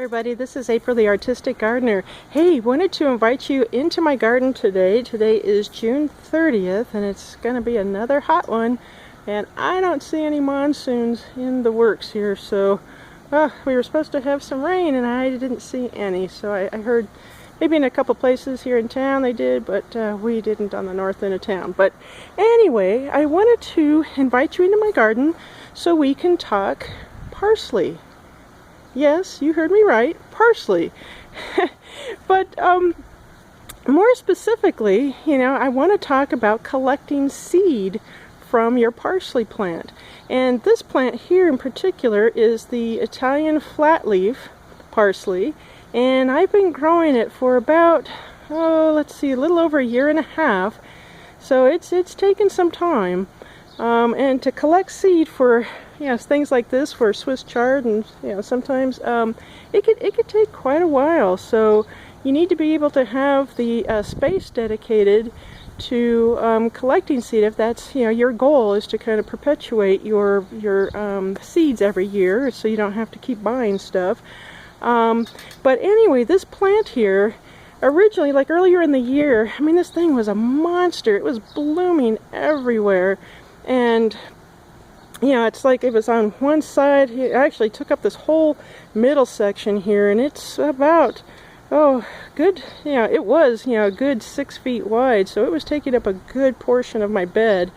Everybody, this is April the Artistic Gardener. Hey, wanted to invite you into my garden today. Today is June 30th and it's going to be another hot one, and I don't see any monsoons in the works here, so we were supposed to have some rain and I didn't see any. So I heard maybe in a couple places here in town they did, but we didn't on the north end of town. But anyway, I wanted to invite you into my garden so we can talk parsley. Yes, you heard me right, parsley. But more specifically, I want to talk about collecting seed from your parsley plant. And this plant here in particular is the Italian flat leaf parsley. And I've been growing it for about, let's see, a little over a year and a half. So it's taken some time. And to collect seed for things like this, for Swiss chard, and sometimes it could take quite a while. So you need to be able to have the space dedicated to collecting seed. If that's your goal is to kind of perpetuate your seeds every year, so you don't have to keep buying stuff. But anyway, this plant here, originally, like earlier in the year, I mean, this thing was a monster. It was blooming everywhere. And it's like it was on one side. It actually took up this whole middle section here, and it's about good, it was a good 6 feet wide, so it was taking up a good portion of my bed,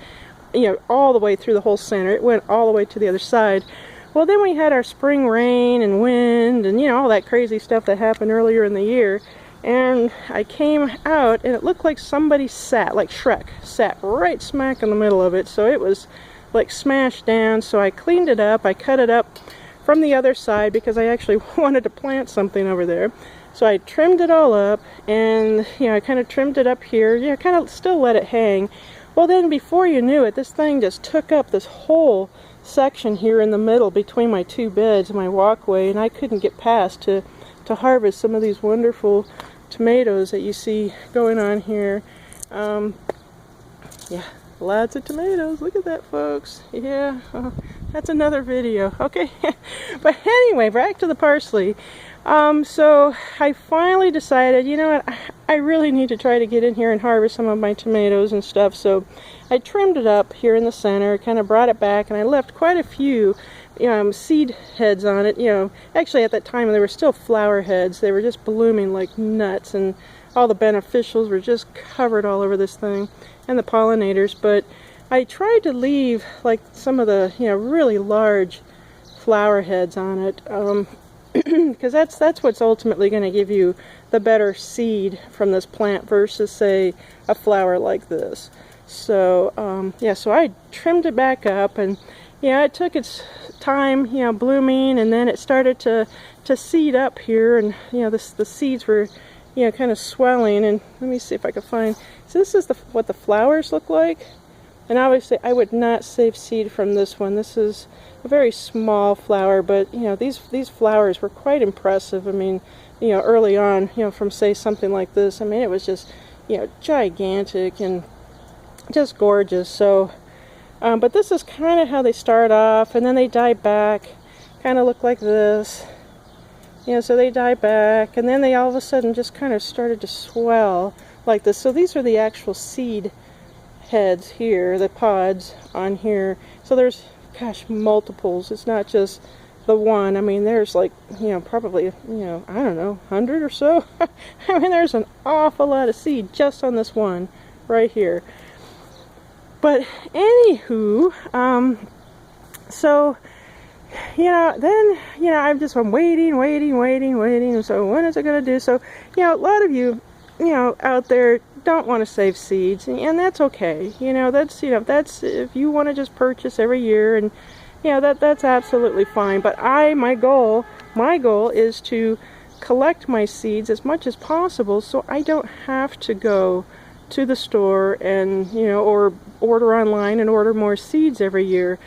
all the way through the whole center. It went all the way to the other side. Well, then we had our spring rain and wind and all that crazy stuff that happened earlier in the year, and I came out and it looked like somebody sat, like Shrek, sat right smack in the middle of it. So it was like smashed down. So I cleaned it up. I cut it up from the other side because I actually wanted to plant something over there. So I trimmed it all up, and I kind of trimmed it up here. Kind of still let it hang. Well, then before you knew it, this thing just took up this whole section here in the middle between my two beds and my walkway, and I couldn't get past to harvest some of these wonderful tomatoes that you see going on here. Lots of tomatoes. Look at that, folks. That's another video. Okay. But anyway, back to the parsley. So I finally decided, what, I really need to try to get in here and harvest some of my tomatoes and stuff. So I trimmed it up here in the center, kind of brought it back, and I left quite a few seed heads on it. Actually at that time there were still flower heads. They were just blooming like nuts, and all the beneficials were just covered all over this thing, and the pollinators. But I tried to leave like some of the really large flower heads on it, because that's what's ultimately going to give you the better seed from this plant versus, say, a flower like this. So so I trimmed it back up, and it took its time, blooming, and then it started to seed up here, and the seeds were kind of swelling. And let me see if I can find. So this is what the flowers look like, and obviously I would not save seed from this one. This is a very small flower, but these flowers were quite impressive. I mean, early on, from, say, something like this, I mean, it was just gigantic and just gorgeous. So but this is kind of how they start off, and then they die back, kind of look like this. So they die back, and then they all of a sudden just kind of started to swell like this. So these are the actual seed heads here, the pods on here. So there's, gosh, multiples. It's not just the one. I mean, there's like, probably, I don't know, 100 or so. I mean, there's an awful lot of seed just on this one right here. But anywho, so then I'm waiting. So when is it gonna do? So a lot of you out there don't want to save seeds, and that's okay. That's if you want to just purchase every year, and that's absolutely fine. But my goal is to collect my seeds as much as possible, so I don't have to go to the store and or order online and order more seeds every year.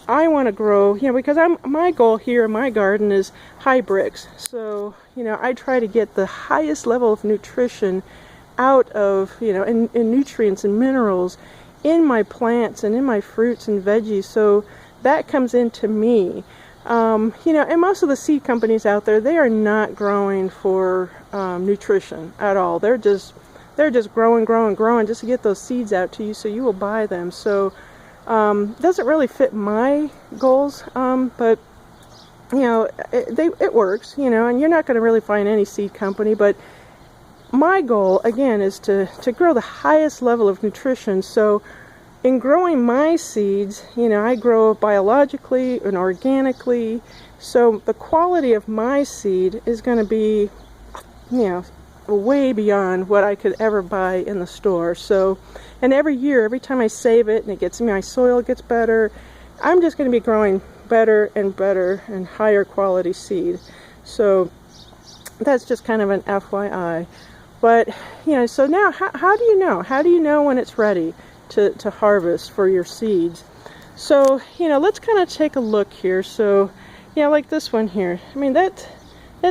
I want to grow, because my goal here in my garden is high bricks. So I try to get the highest level of nutrition out of and nutrients and minerals in my plants and in my fruits and veggies. So that comes into me. You know, and most of the seed companies out there, they are not growing for nutrition at all. They're just growing just to get those seeds out to you, so you will buy them. So it doesn't really fit my goals, but you know, it works, you know, and you're not going to really find any seed company. But my goal, again, is to grow the highest level of nutrition. So in growing my seeds, you know, I grow biologically and organically. So the quality of my seed is going to be, you know, way beyond what I could ever buy in the store. So, and every year, every time I save it and it gets, my soil gets better, I'm just going to be growing better and higher quality seed. So that's just kind of an FYI. But, you know, so now how do you know? How do you know when it's ready to harvest for your seeds? So, you know, let's kind of take a look here. So, yeah, like this one here. I mean, that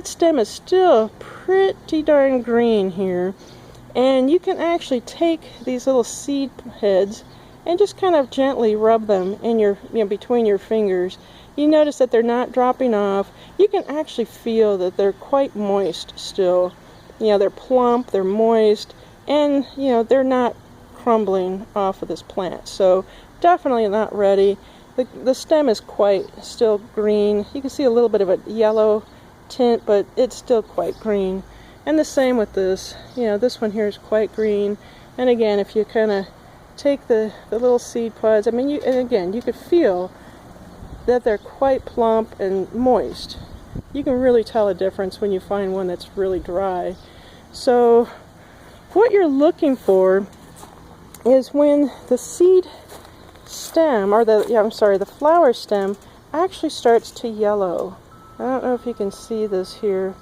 stem is still pretty darn green here. And you can actually take these little seed heads and just kind of gently rub them in your, you know, between your fingers. You notice that they're not dropping off. You can actually feel that they're quite moist still. You know, they're plump, they're moist, and, you know, they're not crumbling off of this plant. So definitely not ready. The stem is quite still green. You can see a little bit of a yellow tint, but it's still quite green. And the same with this. You know, this one here is quite green. And again, if you kind of take the little seed pods, I mean, and again, you could feel that they're quite plump and moist. You can really tell a difference when you find one that's really dry. So what you're looking for is when the seed stem, or the flower stem actually starts to yellow. I don't know if you can see this here,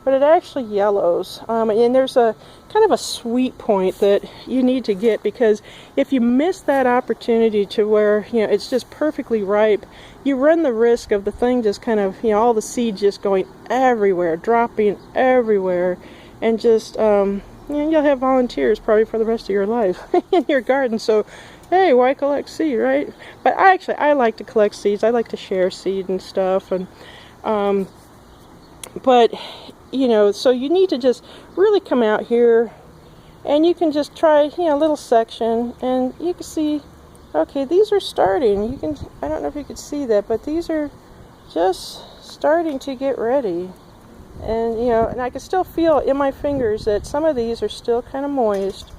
but it actually yellows. And there's a kind of a sweet point that you need to get, because if you miss that opportunity to where, you know, it's just perfectly ripe, you run the risk of the thing just kind of, you know, all the seeds just going everywhere, dropping everywhere, and just, you know, you'll have volunteers probably for the rest of your life in your garden. So, hey, why collect seed, right? But I like to collect seeds. I like to share seed and stuff, and but you know, so you need to just really come out here, and you can just try, you know, a little section, and you can see, okay, these are starting. You can, I don't know if you could see that, but these are just starting to get ready. And, you know, and I can still feel in my fingers that some of these are still kind of moist,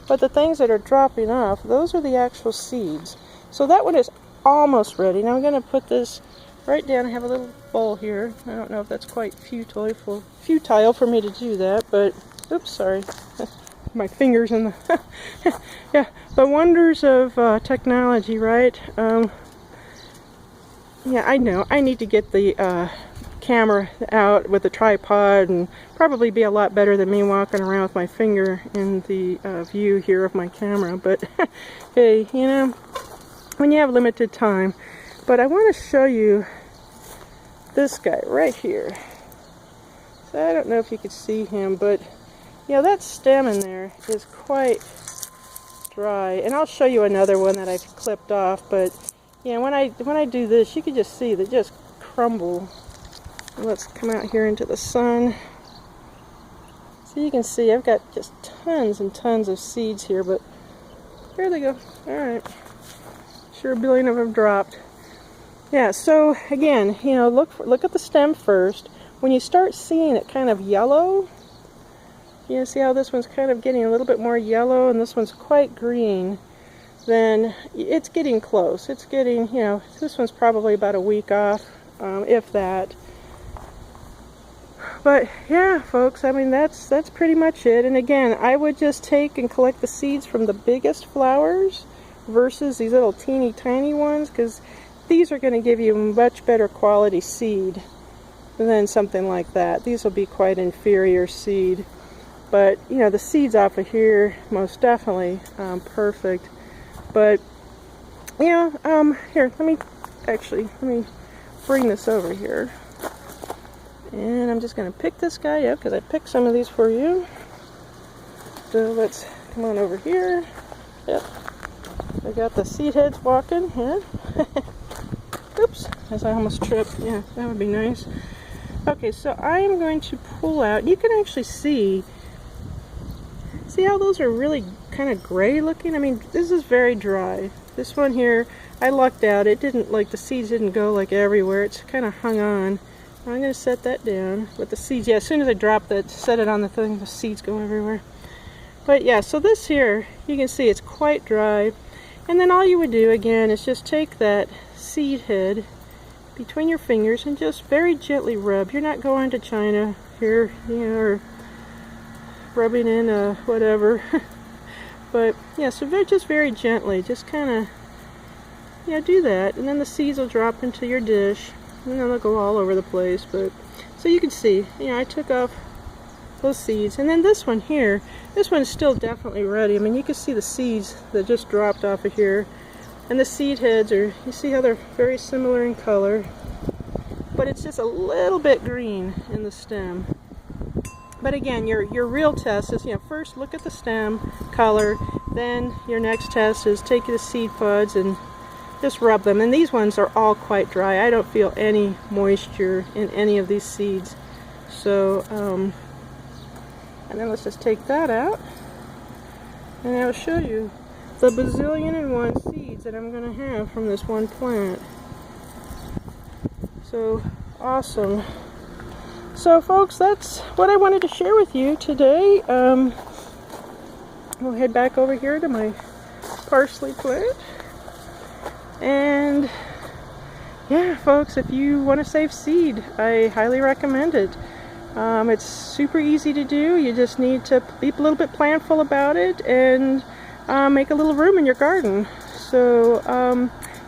but the things that are dropping off, those are the actual seeds. So that one is almost ready. Now I'm going to put this right down. I have a little bowl here. I don't know if that's quite futile for me to do that, but oops, sorry. My fingers in the yeah, the wonders of technology, right? Yeah, I know. I need to get the camera out with the tripod, and probably be a lot better than me walking around with my finger in the view here of my camera. But hey, you know, when you have limited time. But I want to show you this guy right here. So I don't know if you could see him, but you know, that stem in there is quite dry. And I'll show you another one that I've clipped off. But yeah, when I do this, you can just see they just crumble. Let's come out here into the sun. So you can see I've got just tons and tons of seeds here, but there they go. Alright. Sure, a billion of them dropped. Yeah, so again, you know, look at the stem first. When you start seeing it kind of yellow, you know, see how this one's kind of getting a little bit more yellow and this one's quite green, then it's getting close. It's getting, you know, this one's probably about a week off, if that. But yeah, folks, I mean, that's pretty much it. And again, I would just take and collect the seeds from the biggest flowers versus these little teeny tiny ones, because these are going to give you much better quality seed than something like that. These will be quite inferior seed. But, you know, the seeds off of here, most definitely perfect. But, you know, here, let me bring this over here. And I'm just going to pick this guy up, because I picked some of these for you. So let's come on over here. Yep. I got the seed heads walking. Yeah. Oops, as I almost tripped. Yeah, that would be nice. Okay, so I am going to pull out. You can actually see how those are really kind of gray looking? I mean, this is very dry. This one here, I lucked out. It didn't, like, the seeds didn't go like everywhere. It's kind of hung on. I'm going to set that down with the seeds. Yeah, as soon as I drop that, set it on the thing, the seeds go everywhere. But yeah, so this here, you can see it's quite dry. And then all you would do, again, is just take that seed head between your fingers and just very gently rub. You're not going to China here, you know, or rubbing in whatever. But yeah, so just very gently, just kind of, yeah, do that, and then the seeds will drop into your dish, and then they'll go all over the place. But so you can see, you know, I took off those seeds, and then this one here, this one's still definitely ready. I mean, you can see the seeds that just dropped off of here, and the seed heads are, you see how they're very similar in color, but it's just a little bit green in the stem. But again, your real test is, you know, first look at the stem color, then your next test is take the seed pods and just rub them. And these ones are all quite dry. I don't feel any moisture in any of these seeds. So, and then let's just take that out, and I'll show you the bazillion-and-one seeds that I'm going to have from this one plant. So awesome. So folks, that's what I wanted to share with you today. We'll head back over here to my parsley plant. And yeah, folks, if you want to save seed, I highly recommend it. It's super easy to do. You just need to be a little bit planful about it and make a little room in your garden. So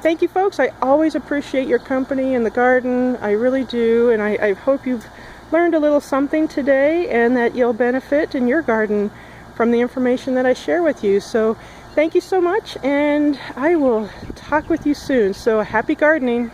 thank you, folks. I always appreciate your company in the garden. I really do. And I hope you've learned a little something today and that you'll benefit in your garden from the information that I share with you. So thank you so much, and I will talk with you soon. So happy gardening.